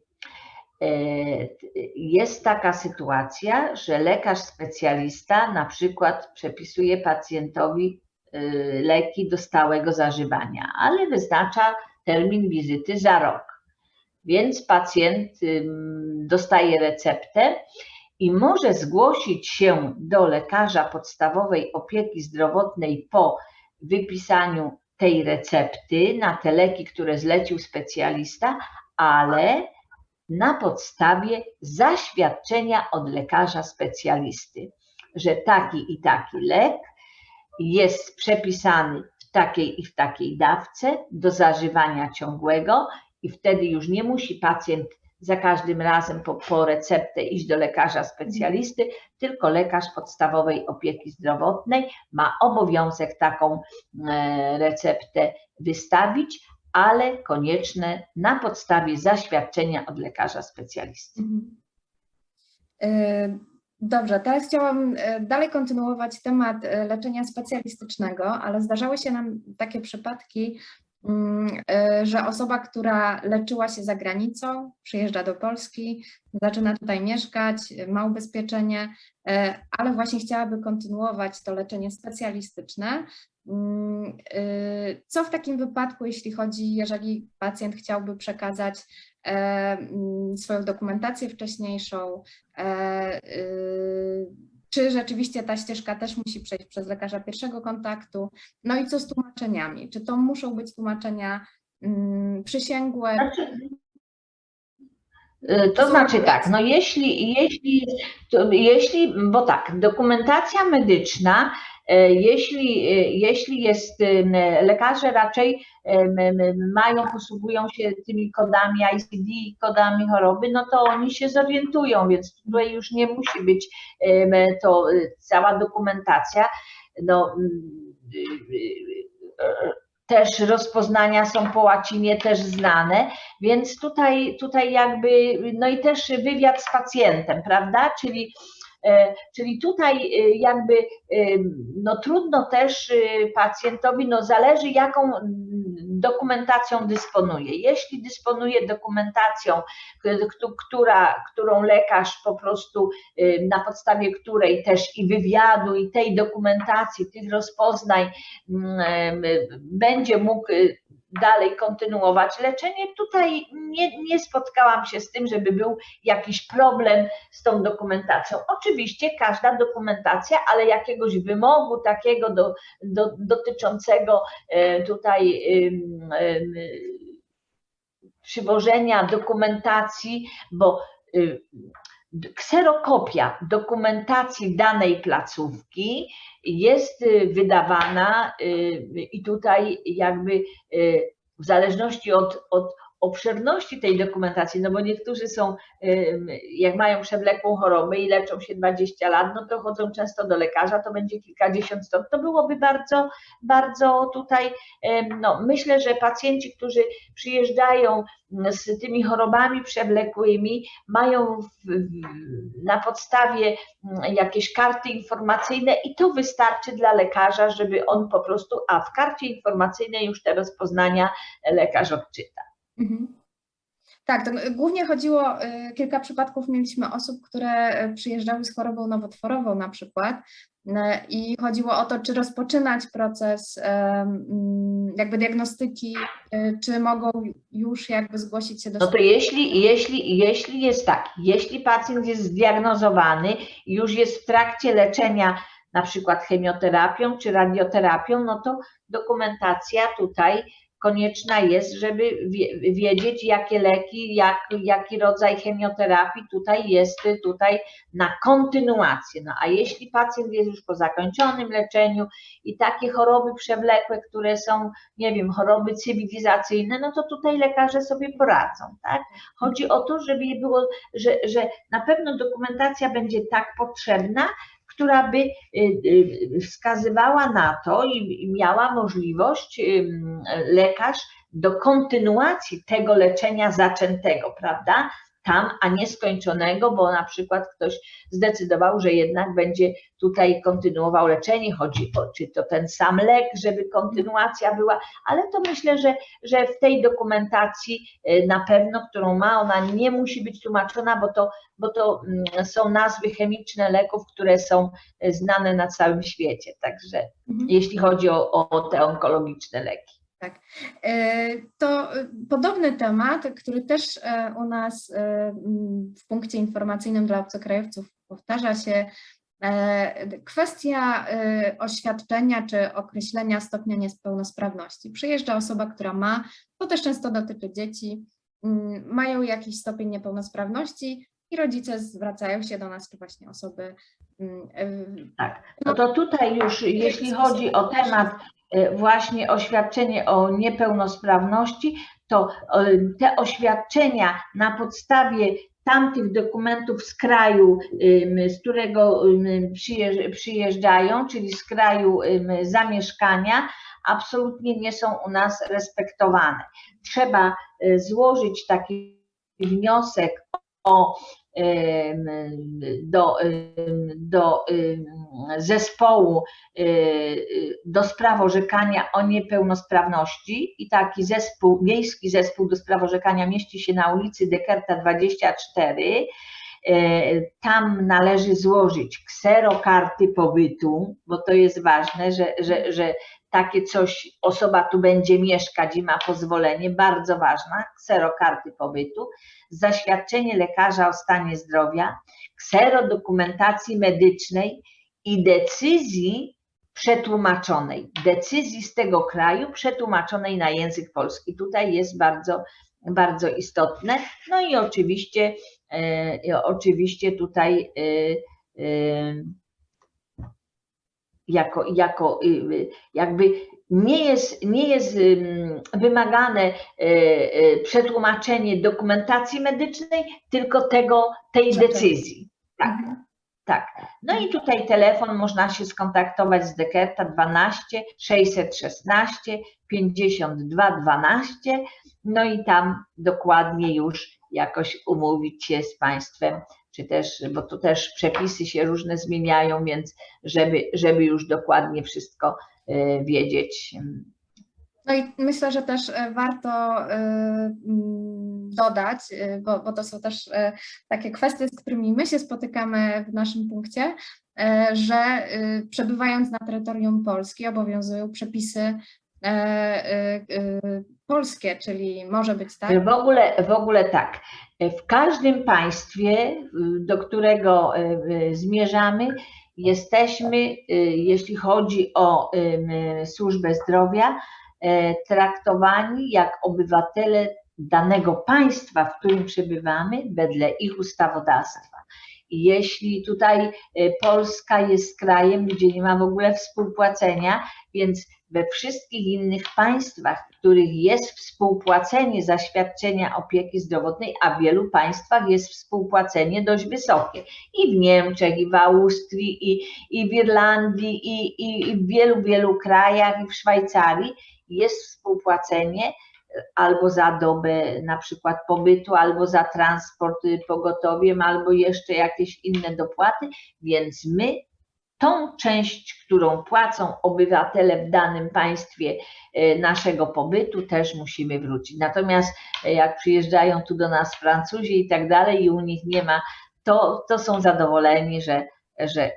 Jest taka sytuacja, że lekarz specjalista na przykład przepisuje pacjentowi leki do stałego zażywania, ale wyznacza termin wizyty za rok. Więc pacjent dostaje receptę i może zgłosić się do lekarza podstawowej opieki zdrowotnej po wypisaniu tej recepty na te leki, które zlecił specjalista, ale na podstawie zaświadczenia od lekarza specjalisty, że taki i taki lek jest przepisany w takiej i w takiej dawce do zażywania ciągłego i wtedy już nie musi pacjent za każdym razem po receptę iść do lekarza specjalisty, tylko lekarz podstawowej opieki zdrowotnej ma obowiązek taką receptę wystawić, ale konieczne na podstawie zaświadczenia od lekarza specjalisty. Dobrze, teraz chciałam dalej kontynuować temat leczenia specjalistycznego, ale zdarzały się nam takie przypadki, że osoba, która leczyła się za granicą, przyjeżdża do Polski, zaczyna tutaj mieszkać, ma ubezpieczenie, ale właśnie chciałaby kontynuować to leczenie specjalistyczne. Co w takim wypadku, jeżeli pacjent chciałby przekazać swoją dokumentację wcześniejszą, czy rzeczywiście ta ścieżka też musi przejść przez lekarza pierwszego kontaktu? No i co z tłumaczeniami? Czy to muszą być tłumaczenia przysięgłe? To znaczy tak, no bo tak, dokumentacja medyczna, jeśli jest, lekarze raczej posługują się tymi kodami ICD, kodami choroby, no to oni się zorientują, więc tutaj już nie musi być to cała dokumentacja. No, też rozpoznania są po łacinie też znane, więc tutaj jakby, no i też wywiad z pacjentem, prawda? Czyli tutaj jakby no trudno też pacjentowi, no zależy jaką dokumentacją dysponuje. Jeśli dysponuje dokumentacją, którą lekarz po prostu, na podstawie której też i wywiadu, i tej dokumentacji, tych rozpoznań będzie mógł dalej kontynuować leczenie, tutaj nie spotkałam się z tym, żeby był jakiś problem z tą dokumentacją. Oczywiście każda dokumentacja, ale jakiegoś wymogu takiego dotyczącego tutaj przywożenia dokumentacji, bo kserokopia dokumentacji danej placówki jest wydawana i tutaj jakby w zależności od obszerności tej dokumentacji, no bo niektórzy są, jak mają przewlekłą chorobę i leczą się 20 lat, no to chodzą często do lekarza, to będzie kilkadziesiąt stron. To byłoby bardzo, bardzo tutaj, no myślę, że pacjenci, którzy przyjeżdżają z tymi chorobami przewlekłymi, mają na podstawie jakieś karty informacyjne i to wystarczy dla lekarza, żeby on po prostu, a w karcie informacyjnej już te rozpoznania lekarz odczyta. Tak, to głównie chodziło, kilka przypadków mieliśmy osób, które przyjeżdżały z chorobą nowotworową na przykład i chodziło o to, czy rozpoczynać proces jakby diagnostyki, czy mogą już jakby zgłosić się do... No to jeśli jest tak, jeśli pacjent jest zdiagnozowany i już jest w trakcie leczenia na przykład chemioterapią czy radioterapią, no to dokumentacja tutaj konieczna jest, żeby wiedzieć, jakie leki, jaki rodzaj chemioterapii tutaj jest na kontynuację. No a jeśli pacjent jest już po zakończonym leczeniu i takie choroby przewlekłe, które są, nie wiem, choroby cywilizacyjne, no to tutaj lekarze sobie poradzą, tak? Chodzi o to, żeby było, że na pewno dokumentacja będzie tak potrzebna, która by wskazywała na to i miała możliwość lekarz do kontynuacji tego leczenia zaczętego, prawda? Tam, a nie skończonego, bo na przykład ktoś zdecydował, że jednak będzie tutaj kontynuował leczenie, chodzi o, czy to ten sam lek, żeby kontynuacja była, ale to myślę, że w tej dokumentacji na pewno, którą ma, ona nie musi być tłumaczona, bo to są nazwy chemiczne leków, które są znane na całym świecie, także jeśli chodzi o te onkologiczne leki. Tak. To podobny temat, który też u nas w punkcie informacyjnym dla obcokrajowców powtarza się, kwestia oświadczenia czy określenia stopnia niepełnosprawności. Przyjeżdża osoba, która ma, to też często dotyczy dzieci, mają jakiś stopień niepełnosprawności i rodzice zwracają się do nas, czy właśnie osoby... Tak, no to tutaj już jeśli chodzi o temat właśnie oświadczenie o niepełnosprawności, to te oświadczenia na podstawie tamtych dokumentów z kraju, z którego przyjeżdżają, czyli z kraju zamieszkania, absolutnie nie są u nas respektowane. Trzeba złożyć taki wniosek do zespołu do spraw orzekania o niepełnosprawności i taki zespół, miejski zespół do spraw orzekania mieści się na ulicy Dekerta 24. Tam należy złożyć kserokarty pobytu, bo to jest ważne, że takie coś, osoba tu będzie mieszkać i ma pozwolenie, bardzo ważna, kserokarty pobytu, zaświadczenie lekarza o stanie zdrowia, ksero dokumentacji medycznej i decyzji przetłumaczonej, decyzji z tego kraju przetłumaczonej na język polski. Tutaj jest bardzo, bardzo istotne. No i oczywiście tutaj jakby nie jest wymagane przetłumaczenie dokumentacji medycznej, tylko tej decyzji. Tak, tak. No i tutaj telefon, można się skontaktować z Dekerta 12 616 52 12, no i tam dokładnie już jakoś umówić się z Państwem, czy też, bo tu też przepisy się różne zmieniają, więc żeby już dokładnie wszystko wiedzieć. No i myślę, że też warto dodać, bo to są też takie kwestie, z którymi my się spotykamy w naszym punkcie, że przebywając na terytorium Polski obowiązują przepisy polskie, czyli może być tak? W ogóle tak. W każdym państwie, do którego zmierzamy, jesteśmy, jeśli chodzi o służbę zdrowia, traktowani jak obywatele danego państwa, w którym przebywamy, wedle ich ustawodawstwa. I jeśli tutaj Polska jest krajem, gdzie nie ma w ogóle współpłacenia, więc we wszystkich innych państwach, w których jest współpłacenie za świadczenia opieki zdrowotnej, a w wielu państwach jest współpłacenie dość wysokie. I w Niemczech, i w Austrii, i w Irlandii, i w wielu krajach, i w Szwajcarii jest współpłacenie albo za dobę na przykład pobytu, albo za transport pogotowiem, albo jeszcze jakieś inne dopłaty, więc my tą część, którą płacą obywatele w danym państwie naszego pobytu, też musimy wrócić. Natomiast jak przyjeżdżają tu do nas Francuzi i tak dalej i u nich nie ma, to są zadowoleni,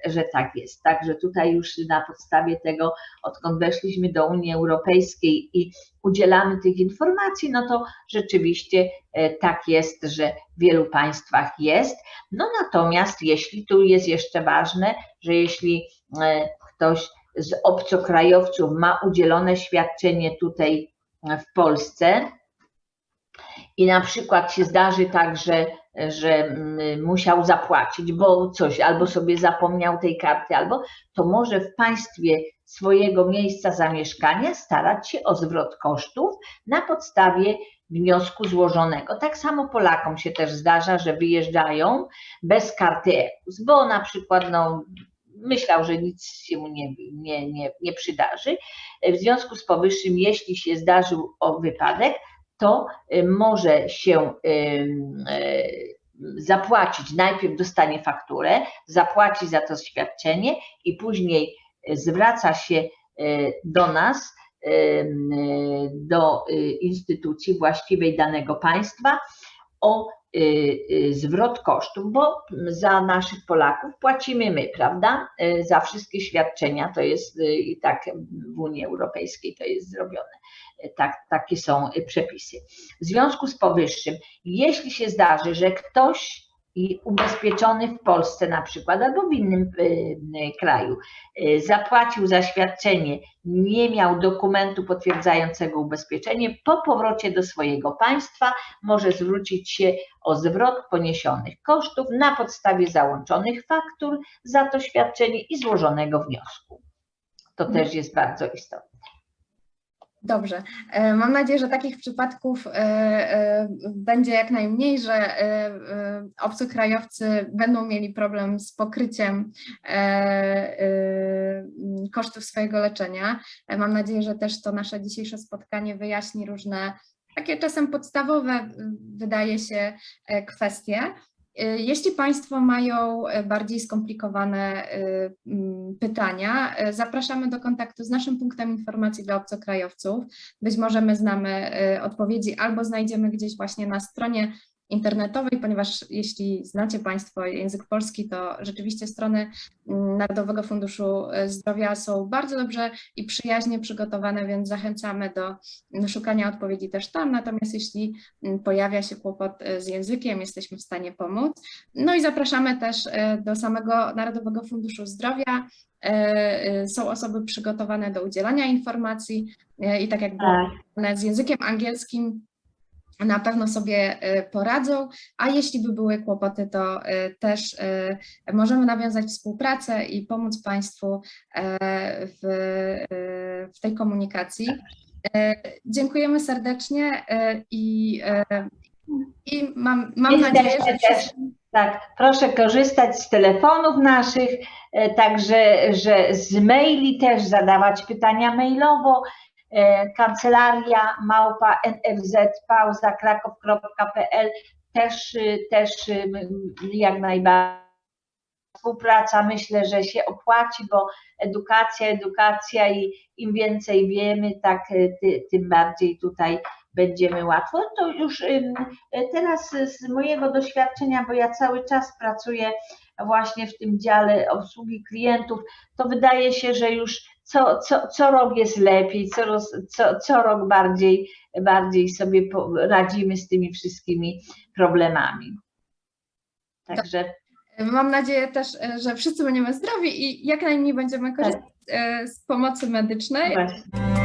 że tak jest. Także tutaj już na podstawie tego, odkąd weszliśmy do Unii Europejskiej i udzielamy tych informacji, no to rzeczywiście tak jest, że w wielu państwach jest. No natomiast jeśli tu jest jeszcze ważne, że jeśli ktoś z obcokrajowców ma udzielone świadczenie tutaj w Polsce i na przykład się zdarzy tak, że musiał zapłacić, bo coś, albo sobie zapomniał tej karty, albo to może w państwie swojego miejsca zamieszkania starać się o zwrot kosztów na podstawie wniosku złożonego. Tak samo Polakom się też zdarza, że wyjeżdżają bez karty EKUS, bo na przykład myślał, że nic się mu nie przydarzy. W związku z powyższym, jeśli się zdarzył wypadek, to może się zapłacić, najpierw dostanie fakturę, zapłaci za to świadczenie i później zwraca się do nas, do instytucji właściwej danego państwa o zwrot kosztów, bo za naszych Polaków płacimy my, prawda? Za wszystkie świadczenia to jest i tak w Unii Europejskiej to jest zrobione. Takie są przepisy. W związku z powyższym, jeśli się zdarzy, że ktoś ubezpieczony w Polsce na przykład albo w innym kraju zapłacił za świadczenie, nie miał dokumentu potwierdzającego ubezpieczenie, po powrocie do swojego państwa może zwrócić się o zwrot poniesionych kosztów na podstawie załączonych faktur za to świadczenie i złożonego wniosku. To też jest bardzo istotne. Dobrze. Mam nadzieję, że takich przypadków będzie jak najmniej, że obcokrajowcy będą mieli problem z pokryciem kosztów swojego leczenia. Mam nadzieję, że też to nasze dzisiejsze spotkanie wyjaśni różne takie czasem podstawowe, wydaje się, kwestie. Jeśli Państwo mają bardziej skomplikowane pytania, zapraszamy do kontaktu z naszym punktem informacji dla obcokrajowców. Być może my znamy odpowiedzi albo znajdziemy gdzieś właśnie na stronie internetowej, ponieważ jeśli znacie Państwo język polski, to rzeczywiście strony Narodowego Funduszu Zdrowia są bardzo dobrze i przyjaźnie przygotowane, więc zachęcamy do szukania odpowiedzi też tam. Natomiast jeśli pojawia się kłopot z językiem, jesteśmy w stanie pomóc. No i zapraszamy też do samego Narodowego Funduszu Zdrowia. Są osoby przygotowane do udzielania informacji i tak jak było z językiem angielskim, na pewno sobie poradzą, a jeśli by były kłopoty, to też możemy nawiązać współpracę i pomóc Państwu w tej komunikacji. Dziękujemy serdecznie i mam nadzieję, że też, tak, proszę korzystać z telefonów naszych, także że z maili też zadawać pytania mailowo. kancelaria@nfz-kraków.pl też jak najbardziej współpraca, myślę, że się opłaci, bo edukacja i im więcej wiemy, tak tym bardziej tutaj będziemy łatwo. To już teraz z mojego doświadczenia, bo ja cały czas pracuję właśnie w tym dziale obsługi klientów, to wydaje się, że już co rok jest lepiej, co rok bardziej sobie radzimy z tymi wszystkimi problemami. Także mam nadzieję też, że wszyscy będziemy zdrowi i jak najmniej będziemy korzystać z pomocy medycznej. Właśnie.